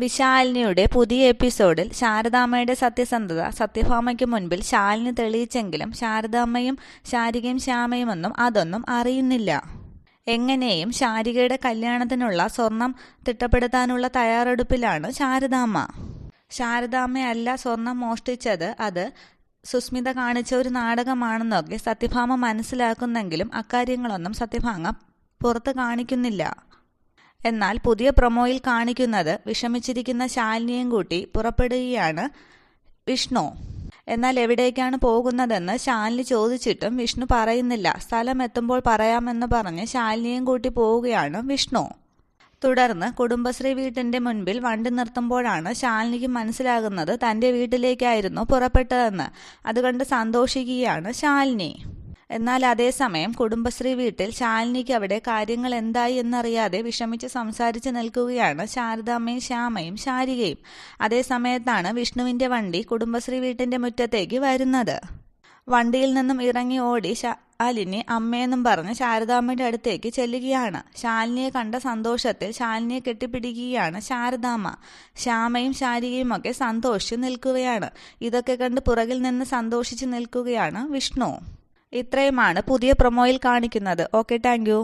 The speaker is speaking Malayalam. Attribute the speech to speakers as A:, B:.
A: വിശാലിനിയുടെ പുതിയ എപ്പിസോഡിൽ ശാരദാമ്മയുടെ സത്യസന്ധത സത്യഭാമയ്ക്ക് മുൻപിൽ ശാലിനി തെളിയിച്ചെങ്കിലും ശാരദാമ്മയും ശാരികയും ശ്യാമയുമൊന്നും അതൊന്നും അറിയുന്നില്ല. എങ്ങനെയും ശാരികയുടെ കല്യാണത്തിനുള്ള സ്വർണം തിട്ടപ്പെടുത്താനുള്ള തയ്യാറെടുപ്പിലാണ് ശാരദാമ്മ. ശാരദാമ്മയല്ല സ്വർണം മോഷ്ടിച്ചത്, അത് സുസ്മിത കാണിച്ച ഒരു നാടകമാണെന്നൊക്കെ സത്യഭാമ മനസ്സിലാക്കുന്നെങ്കിലും അക്കാര്യങ്ങളൊന്നും സത്യഭാമ പുറത്ത് കാണിക്കുന്നില്ല. എന്നാൽ പുതിയ പ്രൊമോയിൽ കാണിക്കുന്നത് വിഷമിച്ചിരിക്കുന്ന ശാലിനിയും കൂട്ടി പുറപ്പെടുകയാണ് വിഷ്ണു. എന്നാൽ എവിടേക്കാണ് പോകുന്നതെന്ന് ശാലിനി ചോദിച്ചിട്ടും വിഷ്ണു പറയുന്നില്ല. സ്ഥലം എത്തുമ്പോൾ പറയാമെന്ന് പറഞ്ഞ് ശാലിനിയും കൂട്ടി പോവുകയാണ് വിഷ്ണു. തുടർന്ന് കുടുംബശ്രീ വീട്ടിന്റെ മുൻപിൽ വണ്ടി നിർത്തുമ്പോഴാണ് ശാലിനിക്ക് മനസ്സിലാകുന്നത് തൻ്റെ വീട്ടിലേക്കായിരുന്നു പുറപ്പെട്ടതെന്ന്. അതുകൊണ്ട് സന്തോഷിക്കുകയാണ് ശാലിനി. എന്നാൽ അതേസമയം കുടുംബശ്രീ വീട്ടിൽ ശാലിനിക്ക് അവിടെ കാര്യങ്ങൾ എന്തായി എന്നറിയാതെ വിഷമിച്ച് സംസാരിച്ച് നിൽക്കുകയാണ് ശാരദാമ്മയും ശ്യാമയും ശാരികയും. അതേസമയത്താണ് വിഷ്ണുവിൻ്റെ വണ്ടി കുടുംബശ്രീ വീട്ടിൻ്റെ മുറ്റത്തേക്ക് വരുന്നത്. വണ്ടിയിൽ നിന്നും ഇറങ്ങി ഓടി ശാലിനി അമ്മയെന്നും പറഞ്ഞ് ശാരദാമ്മയുടെ അടുത്തേക്ക് ചെല്ലുകയാണ്. ശാലിനിയെ കണ്ട സന്തോഷത്തിൽ ശാലിനിയെ കെട്ടിപ്പിടിക്കുകയാണ് ശാരദാമ്മ. ശ്യാമയും ശാരികയും ഒക്കെ സന്തോഷിച്ച് നിൽക്കുകയാണ്. ഇതൊക്കെ കണ്ട് പുറകിൽ നിന്ന് സന്തോഷിച്ച് നിൽക്കുകയാണ് വിഷ്ണു. ഇത്രയുമാണ് പുതിയ പ്രൊമോയിൽ കാണിക്കുന്നത്. Okay, thank you.